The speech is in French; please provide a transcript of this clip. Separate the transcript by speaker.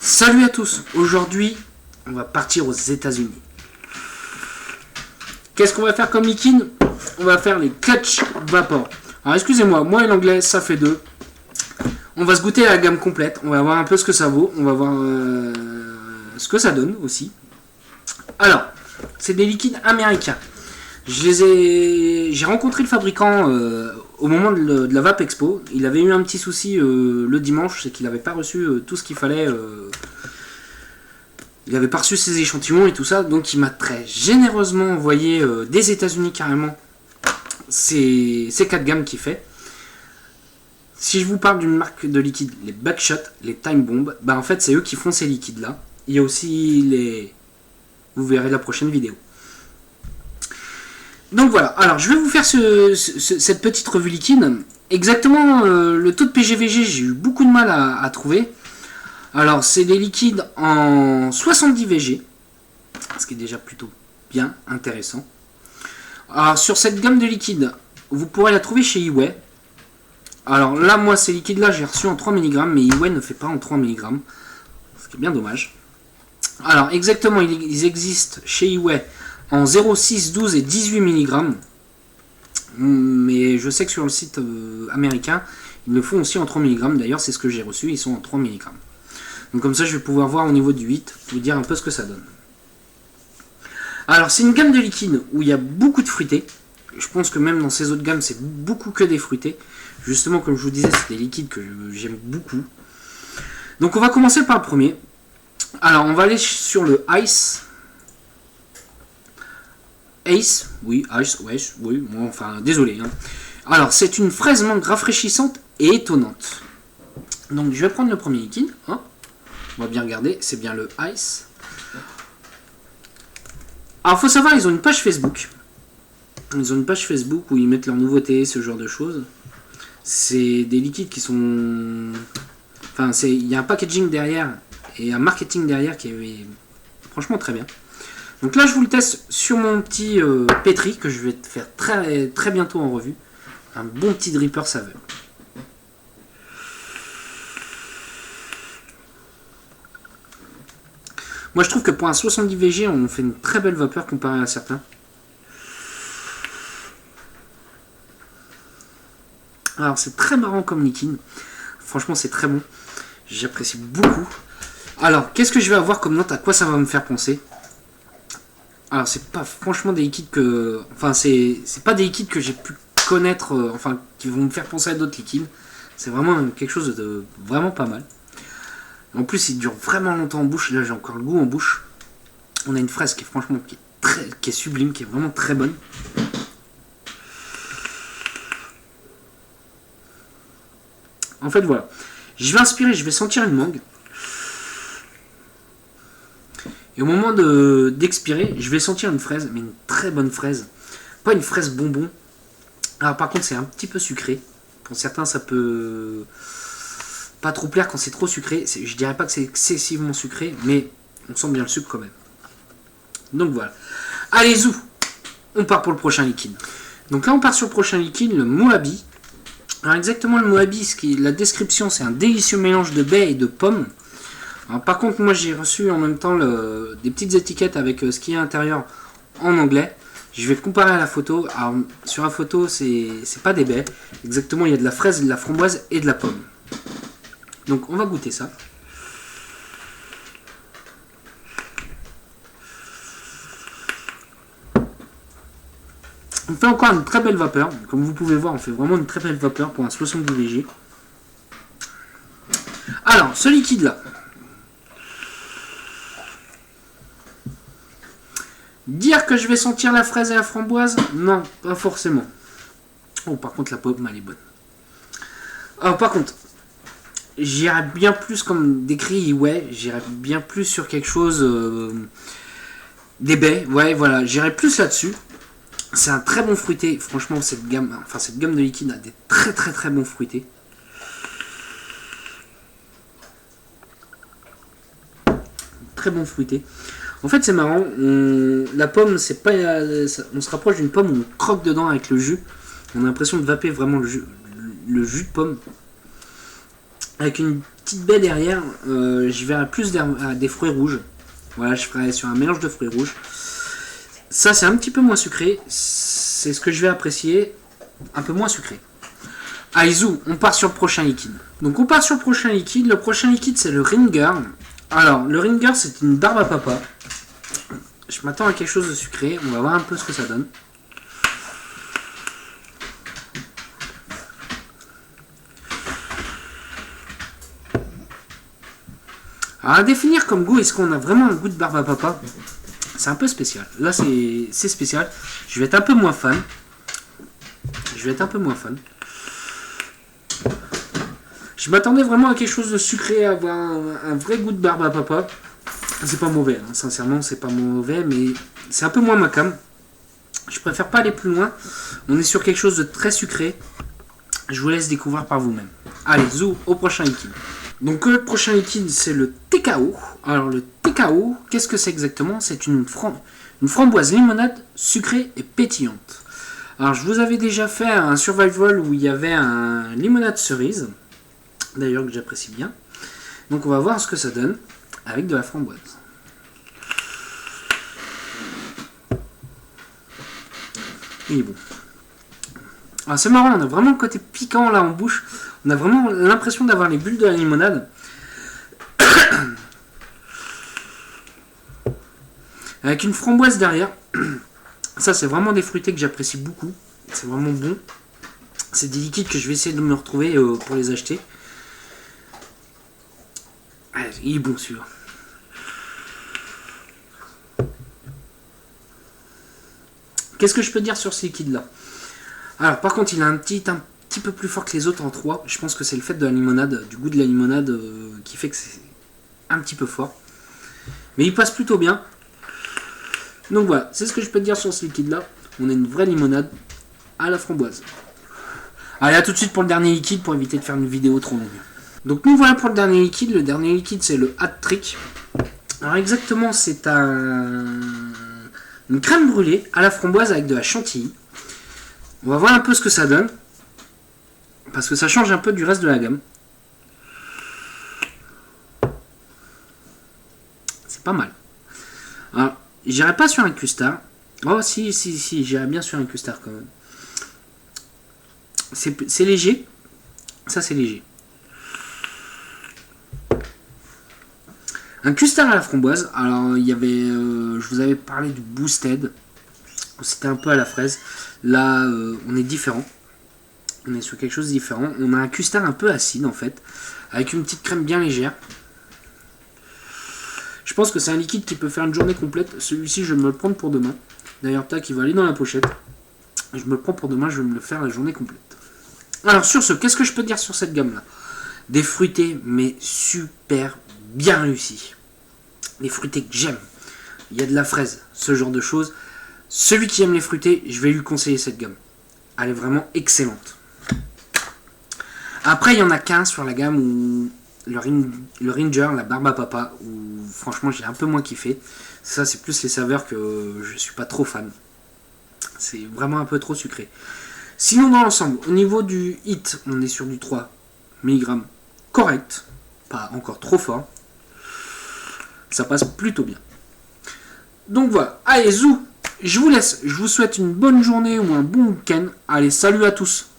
Speaker 1: Salut à tous, aujourd'hui on va partir aux États-Unis. Qu'est-ce qu'on va faire comme liquide? On va faire les clutch vapor. Alors excusez-moi, moi et l'anglais ça fait deux. On va se goûter à la gamme complète, on va voir un peu ce que ça vaut, on va voir ce que ça donne aussi. Alors, c'est des liquides américains. J'ai rencontré le fabricant au moment de la Vape Expo. Il avait eu un petit souci le dimanche, c'est qu'il n'avait pas reçu tout ce qu'il fallait. Il n'avait pas reçu ses échantillons et tout ça, donc il m'a très généreusement envoyé des États-Unis carrément ces 4 gammes qu'il fait. Si je vous parle d'une marque de liquide, les Buckshot, les Time Bomb, bah en fait c'est eux qui font ces liquides là. Il y a aussi les... Vous verrez la prochaine vidéo. Donc voilà, alors je vais vous faire cette petite revue liquide. Exactement le taux de PGVG, j'ai eu beaucoup de mal à trouver. Alors c'est des liquides en 70 VG, ce qui est déjà plutôt bien intéressant. Alors sur cette gamme de liquides, vous pourrez la trouver chez Iway. Alors là, moi ces liquides là j'ai reçu en 3 mg, mais Iway ne fait pas en 3 mg, ce qui est bien dommage. Alors exactement, ils existent chez Iway en 0,6, 12 et 18 mg. Mais je sais que sur le site américain, ils le font aussi en 3 mg. D'ailleurs, c'est ce que j'ai reçu, ils sont en 3 mg. Donc comme ça, je vais pouvoir voir au niveau du 8, vous dire un peu ce que ça donne. Alors, c'est une gamme de liquide où il y a beaucoup de fruités. Je pense que même dans ces autres gammes, c'est beaucoup que des fruités. Justement, comme je vous disais, c'est des liquides que j'aime beaucoup. Donc on va commencer par le premier. Alors, on va aller sur le Ice. Ace, oui, Ice, ouais, oui, bon, enfin, désolé. Hein. Alors, c'est une fraise mangue rafraîchissante et étonnante. Donc, je vais prendre le premier liquide. Hein. On va bien regarder, c'est bien le Ice. Alors, il faut savoir, ils ont une page Facebook. Ils ont une page Facebook où ils mettent leurs nouveautés, ce genre de choses. C'est des liquides qui sont... Enfin, il y a un packaging derrière et un marketing derrière qui est franchement très bien. Donc là, je vous le teste sur mon petit pétri que je vais faire très, très bientôt en revue. Un bon petit dripper saveur. Moi, je trouve que pour un 70 VG, on fait une très belle vapeur comparée à certains. Alors, c'est très marrant comme liquide. Franchement, c'est très bon. J'apprécie beaucoup. Alors, qu'est-ce que je vais avoir comme note? À quoi ça va me faire penser? Alors, c'est pas franchement des liquides que... Enfin, c'est pas des liquides que j'ai pu connaître, enfin, qui vont me faire penser à d'autres liquides. C'est vraiment quelque chose de vraiment pas mal. En plus, il dure vraiment longtemps en bouche. Là, j'ai encore le goût en bouche. On a une fraise qui est franchement qui est sublime, qui est vraiment très bonne. En fait, voilà. Je vais inspirer, je vais sentir une mangue. Et au moment d'expirer, je vais sentir une fraise, mais une très bonne fraise. Pas une fraise bonbon. Alors par contre, c'est un petit peu sucré. Pour certains, ça peut pas trop plaire quand c'est trop sucré. Je dirais pas que c'est excessivement sucré, mais on sent bien le sucre quand même. Donc voilà. Allez, zou, on part pour le prochain liquide. Donc là, on part sur le prochain liquide, le Moabi. Alors exactement, le Moabi, la description, c'est un délicieux mélange de baies et de pommes. Alors, par contre, moi j'ai reçu en même temps des petites étiquettes avec ce qu'il y a à l'intérieur en anglais. Je vais comparer à la photo. Alors, sur la photo, c'est pas des baies. Exactement, il y a de la fraise, de la framboise et de la pomme. Donc on va goûter ça. On fait encore une très belle vapeur. Comme vous pouvez voir, on fait vraiment une très belle vapeur pour un 70 VG. Alors, ce liquide là. Dire que je vais sentir la fraise et la framboise? Non, pas forcément. Oh, par contre, la pomme, elle est bonne. Alors, par contre, j'irais bien plus, comme décrit, ouais, j'irais bien plus sur quelque chose... des baies, ouais, voilà, j'irais plus là-dessus. C'est un très bon fruité. Franchement, cette gamme de liquide a des très très très bons fruités. Très bon fruité. En fait, c'est marrant. La pomme, c'est pas. On se rapproche d'une pomme où on croque dedans avec le jus. On a l'impression de vaper vraiment le jus de pomme. avec une petite baie derrière. Je vais plus des fruits rouges. Voilà, je ferai sur un mélange de fruits rouges. Ça, c'est un petit peu moins sucré. C'est ce que je vais apprécier. Un peu moins sucré. Allez, zou, on part sur le prochain liquide. Donc, on part sur le prochain liquide. Le prochain liquide, c'est le Ringer. Alors, le Ringer, c'est une barbe à papa. Je m'attends à quelque chose de sucré. On va voir un peu ce que ça donne. Alors, à définir comme goût, est-ce qu'on a vraiment un goût de barbe à papa? C'est un peu spécial. Là, c'est spécial. Je vais être un peu moins fan. Je m'attendais vraiment à quelque chose de sucré, à avoir un vrai goût de barbe à papa. C'est pas mauvais, hein. Sincèrement, c'est pas mauvais, mais c'est un peu moins ma cam. Je préfère pas aller plus loin. On est sur quelque chose de très sucré. Je vous laisse découvrir par vous-même. Allez, zou, au prochain liquide. Donc le prochain liquide, c'est le TKO. Alors le TKO, qu'est-ce que c'est exactement? C'est une framboise limonade sucrée et pétillante. Alors je vous avais déjà fait un survival où il y avait un limonade cerise. D'ailleurs que j'apprécie bien. Donc on va voir ce que ça donne avec de la framboise. Et bon. Alors c'est marrant, on a vraiment le côté piquant là en bouche. On a vraiment l'impression d'avoir les bulles de la limonade. Avec une framboise derrière. Ça c'est vraiment des fruités que j'apprécie beaucoup. C'est vraiment bon. C'est des liquides que je vais essayer de me retrouver pour les acheter. Ah, il est bon celui-là. Qu'est-ce que je peux dire sur ce liquide là? Alors par contre il a un petit peu plus fort que les autres en 3. Je pense que c'est le fait de la limonade, du goût de la limonade qui fait que c'est un petit peu fort. Mais il passe plutôt bien. Donc voilà, c'est ce que je peux te dire sur ce liquide là. On a une vraie limonade à la framboise. Allez, à tout de suite pour le dernier liquide pour éviter de faire une vidéo trop longue. Donc nous voilà pour le dernier liquide. Le dernier liquide c'est le Hat Trick. Alors exactement c'est une crème brûlée à la framboise avec de la chantilly. On va voir un peu ce que ça donne. Parce que ça change un peu du reste de la gamme. C'est pas mal. Alors, j'irai pas sur un custard. Oh si, j'irai bien sur un custard quand même. C'est léger. Ça c'est léger. Un custard à la framboise. Alors il y avait, je vous avais parlé du Boosted. C'était un peu à la fraise. Là, on est différent. On est sur quelque chose de différent. On a un custard un peu acide en fait, avec une petite crème bien légère. Je pense que c'est un liquide qui peut faire une journée complète. Celui-ci, je vais me le prendre pour demain. D'ailleurs, tac, il va aller dans la pochette. Je me le prends pour demain, je vais me le faire la journée complète. Alors sur ce, qu'est-ce que je peux dire sur cette gamme-là? Des fruités, mais super bien réussis. Les fruités que j'aime. Il y a de la fraise, ce genre de choses. Celui qui aime les fruités, je vais lui conseiller cette gamme. Elle est vraiment excellente. Après, il y en a qu'un sur la gamme où le Ringer, la barbe à papa, où franchement j'ai un peu moins kiffé. Ça, c'est plus les saveurs que je suis pas trop fan. C'est vraiment un peu trop sucré. Sinon, dans l'ensemble, au niveau du hit, on est sur du 3 mg correct. Pas encore trop fort. Ça passe plutôt bien. Donc voilà. Allez, zou, je vous laisse. Je vous souhaite une bonne journée ou un bon week-end. Allez, salut à tous.